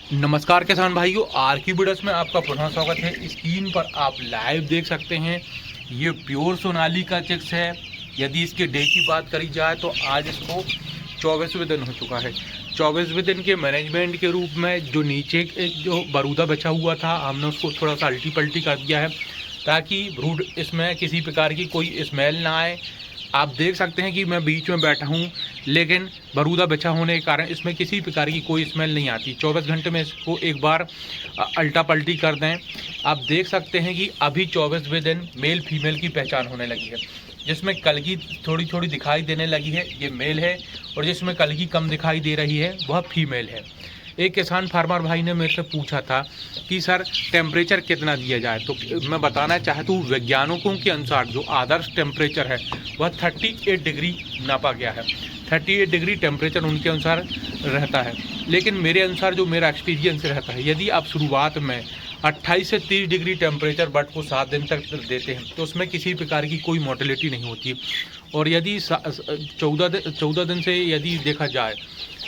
नमस्कार किसान भाइयों, आर की वीडियोस में आपका पुनः स्वागत है। स्क्रीन पर आप लाइव देख सकते हैं, ये प्योर सोनालिका चिक्स है। यदि इसके डे की बात करी जाए तो आज इसको 24वें दिन हो चुका है। 24वें दिन के मैनेजमेंट के रूप में जो नीचे एक जो बरूदा बचा हुआ था, हमने उसको थोड़ा सा अल्टी पल्टी कर दिया है ताकि ब्रूड इसमें किसी प्रकार की कोई स्मेल ना आए। आप देख सकते हैं कि मैं बीच में बैठा हूं, लेकिन बरूदा बिछा होने के कारण इसमें किसी प्रकार की कोई स्मेल नहीं आती। 24 घंटे में इसको एक बार अल्टा पल्टी कर दें। आप देख सकते हैं कि अभी 24वें दिन मेल फीमेल की पहचान होने लगी है। जिसमें कलगी थोड़ी थोड़ी दिखाई देने लगी है, ये मेल है, और जिसमें कलगी कम दिखाई दे रही है वह फीमेल है। एक किसान फार्मर भाई ने मेरे से पूछा था कि सर टेम्परेचर कितना दिया जाए, तो मैं बताना चाहता हूँ वैज्ञानिकों के अनुसार जो आदर्श टेम्परेचर है वह 38 डिग्री नापा गया है। 38 डिग्री टेम्परेचर उनके अनुसार रहता है, लेकिन मेरे अनुसार जो मेरा एक्सपीरियंस रहता है, यदि आप शुरुआत में 28 से 30 डिग्री टेम्परेचर बर्ड को 7 दिन तक देते हैं तो उसमें किसी प्रकार की कोई मोर्टेलिटी नहीं होती। और यदि 14 दिन से यदि देखा जाए,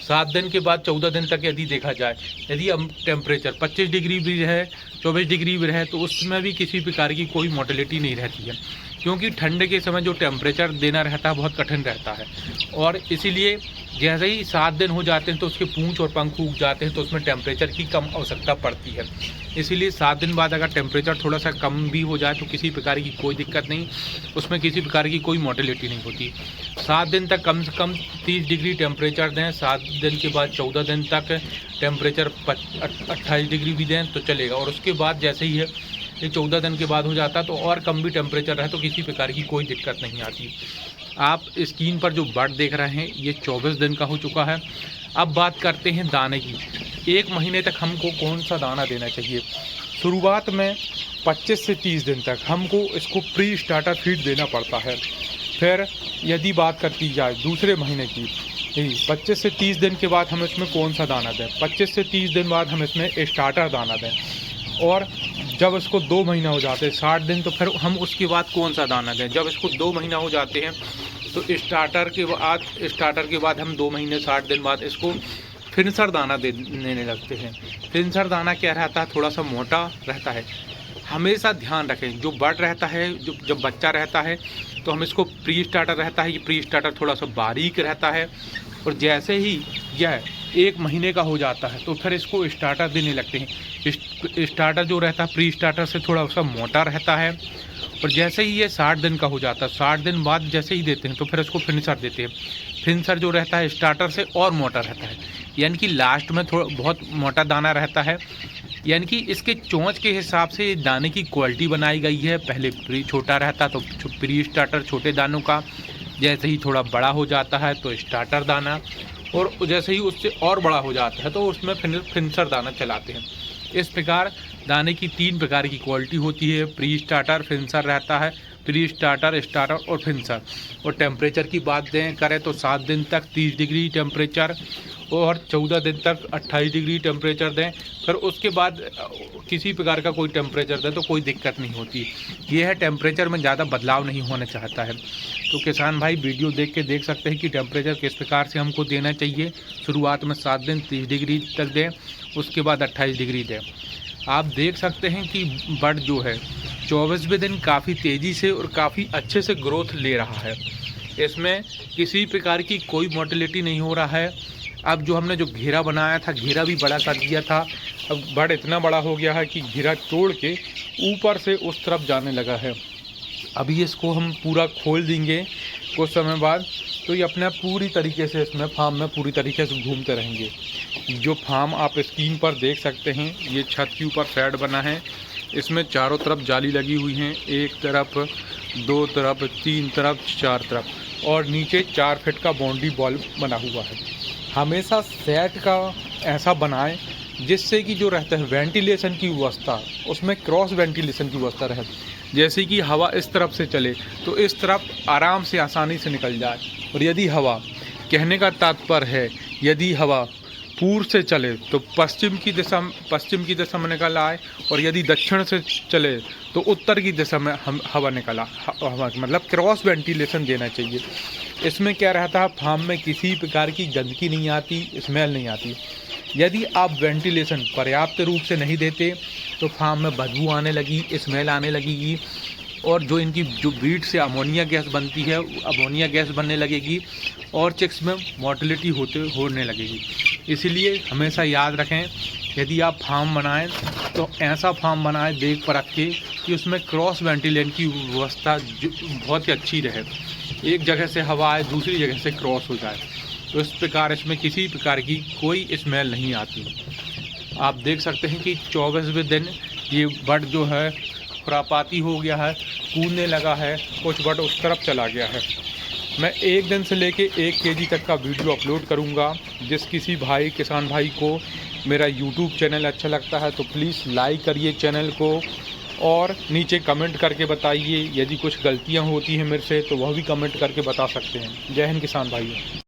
7 दिन के बाद 14 दिन तक यदि देखा जाए, यदि हम टेम्परेचर 25 डिग्री भी रहे, 24 डिग्री भी रहे, तो उसमें भी किसी प्रकार की कोई मोर्टेलिटी नहीं रहती है, क्योंकि ठंड के समय जो टेम्परेचर देना रहता है बहुत कठिन रहता है। और इसीलिए जैसे ही 7 दिन हो जाते हैं तो उसके पूंछ और पंख उग जाते हैं, तो उसमें टेम्परेचर की कम आवश्यकता पड़ती है। इसीलिए 7 दिन बाद अगर टेम्परेचर थोड़ा सा कम भी हो जाए तो किसी प्रकार की कोई दिक्कत नहीं, उसमें किसी प्रकार की कोई मोर्टेलिटी नहीं होती। 7 दिन तक कम से कम 30 डिग्री टेम्परेचर दें, 7 दिन के बाद 14 दिन तक टेम्परेचर 28 डिग्री भी दें तो चलेगा। और उसके बाद जैसे ही है ये 14 दिन के बाद हो जाता तो और कम भी टेम्परेचर रहे तो किसी प्रकार की कोई दिक्कत नहीं आती। आप स्क्रीन पर जो बर्ड देख रहे हैं ये 24 दिन का हो चुका है। अब बात करते हैं दाने की। 1 महीने तक हमको कौन सा दाना देना चाहिए। शुरुआत में 25 से 30 दिन तक हमको इसको प्री स्टार्टर फीड देना पड़ता है। फिर यदि बात करती जाए दूसरे महीने की, 25 से 30 दिन के बाद हम इसमें कौन सा दाना दें। 25 से 30 दिन बाद हम इसमें स्टार्टर दाना दें, और जब इसको 2 महीना हो जाते हैं 60 दिन, तो फिर हम उसके बाद कौन सा दाना दें। जब इसको 2 महीना हो जाते हैं तो स्टार्टर के बाद हम 2 महीने 60 दिन बाद इसको फिनिशर दाना देने लगते हैं। फिनिशर दाना क्या रहता है, थोड़ा सा मोटा रहता है। हमेशा ध्यान रखें, जो बर्ड रहता है, जब बच्चा रहता है तो हम इसको प्री स्टार्टर रहता है, ये प्री स्टार्टर थोड़ा सा बारीक रहता है, और जैसे ही यह 1 महीने का हो जाता है तो फिर इसको स्टार्टर देने लगते हैं। स्टार्टर जो रहता है प्री स्टार्टर से थोड़ा सा मोटा रहता है, और जैसे ही ये 60 दिन का हो जाता है, 60 दिन बाद जैसे ही देते हैं तो फिर इसको फिनिशर देते हैं। फिनिशर जो रहता है स्टार्टर से और मोटा रहता है, यानी कि लास्ट में थोड़ा बहुत मोटा दाना रहता है। यानी कि इसके चोंच के हिसाब से दाने की क्वालिटी बनाई गई है। पहले प्री छोटा रहता तो प्री स्टार्टर छोटे दानों का, जैसे ही थोड़ा बड़ा हो जाता है तो स्टार्टर दाना, और जैसे ही उससे और बड़ा हो जाता है तो उसमें फिनिशर दाना चलाते हैं। इस प्रकार दाने की 3 प्रकार की क्वालिटी होती है। प्री स्टार्टर, फिनिशर रहता है, प्री स्टार्टर, स्टार्टर और फिनिशर। और टेम्परेचर की बात करें तो 7 दिन तक 30 डिग्री टेम्परेचर, और 14 दिन तक 28 डिग्री टेम्परेचर दें। फिर उसके बाद किसी प्रकार का कोई टेम्परेचर दें तो कोई दिक्कत नहीं होती। यह है, टेम्परेचर में ज़्यादा बदलाव नहीं होना चाहता है। तो किसान भाई वीडियो देख के देख सकते हैं कि टेम्परेचर किस प्रकार से हमको देना चाहिए। शुरुआत में 7 दिन 30 डिग्री तक दें, उसके बाद 28 डिग्री दें। आप देख सकते हैं कि बर्ड जो है 24वें दिन काफ़ी तेज़ी से और काफ़ी अच्छे से ग्रोथ ले रहा है। इसमें किसी प्रकार की कोई मोर्टेलिटी नहीं हो रहा है। अब जो हमने जो घेरा बनाया था, घेरा भी बड़ा कर दिया था। अब बर्ड इतना बड़ा हो गया है कि घेरा तोड़ के ऊपर से उस तरफ जाने लगा है। अभी इसको हम पूरा खोल देंगे कुछ समय बाद, तो ये अपने पूरी तरीके से इसमें फार्म में पूरी तरीके से घूमते रहेंगे। जो फार्म आप स्क्रीन पर देख सकते हैं, ये छत के ऊपर शेड बना है। इसमें चारों तरफ जाली लगी हुई हैं, 1 तरफ, 2 तरफ, 3 तरफ, 4 तरफ, और नीचे 4 फीट का बाउंड्री वॉल बना हुआ है। हमेशा सेट का ऐसा बनाएं जिससे कि जो रहता है वेंटिलेशन की व्यवस्था, उसमें क्रॉस वेंटिलेशन की व्यवस्था रहे। जैसे कि हवा इस तरफ से चले तो इस तरफ आराम से आसानी से निकल जाए। और यदि हवा, कहने का तात्पर्य है, यदि हवा पूर्व से चले तो पश्चिम की दिशा में निकल आए, और यदि दक्षिण से चले तो उत्तर की दिशा में हवा मतलब क्रॉस वेंटिलेशन देना चाहिए। इसमें क्या रहता है, फार्म में किसी प्रकार की गंदगी नहीं आती, स्मेल नहीं आती। यदि आप वेंटिलेशन पर्याप्त रूप से नहीं देते तो फार्म में बदबू आने लगी, स्मेल आने लगेगी, और जो इनकी जो ब्रीड से अमोनिया गैस बनती है, अमोनिया गैस बनने लगेगी और चिक्स में मोर्टेलिटी होने लगेगी। इसलिए हमेशा याद रखें, यदि आप फार्म बनाएं तो ऐसा फार्म बनाएं देख परख के कि उसमें क्रॉस वेंटिलेशन की व्यवस्था बहुत ही अच्छी रहे, एक जगह से हवा आए दूसरी जगह से क्रॉस हो जाए, तो इस प्रकार इसमें किसी प्रकार की कोई स्मेल नहीं आती। आप देख सकते हैं कि 24वें दिन ये बर्ड जो है खुरापाती हो गया है, कूदने लगा है, कुछ बर्ड उस तरफ चला गया है। मैं एक दिन से लेके 1 केजी तक का वीडियो अपलोड करूंगा। जिस किसी भाई किसान भाई को मेरा यूट्यूब चैनल अच्छा लगता है तो प्लीज़ लाइक करिए चैनल को, और नीचे कमेंट करके बताइए। यदि कुछ गलतियां होती हैं मेरे से तो वह भी कमेंट करके बता सकते हैं। जय हिंद किसान भाइयों।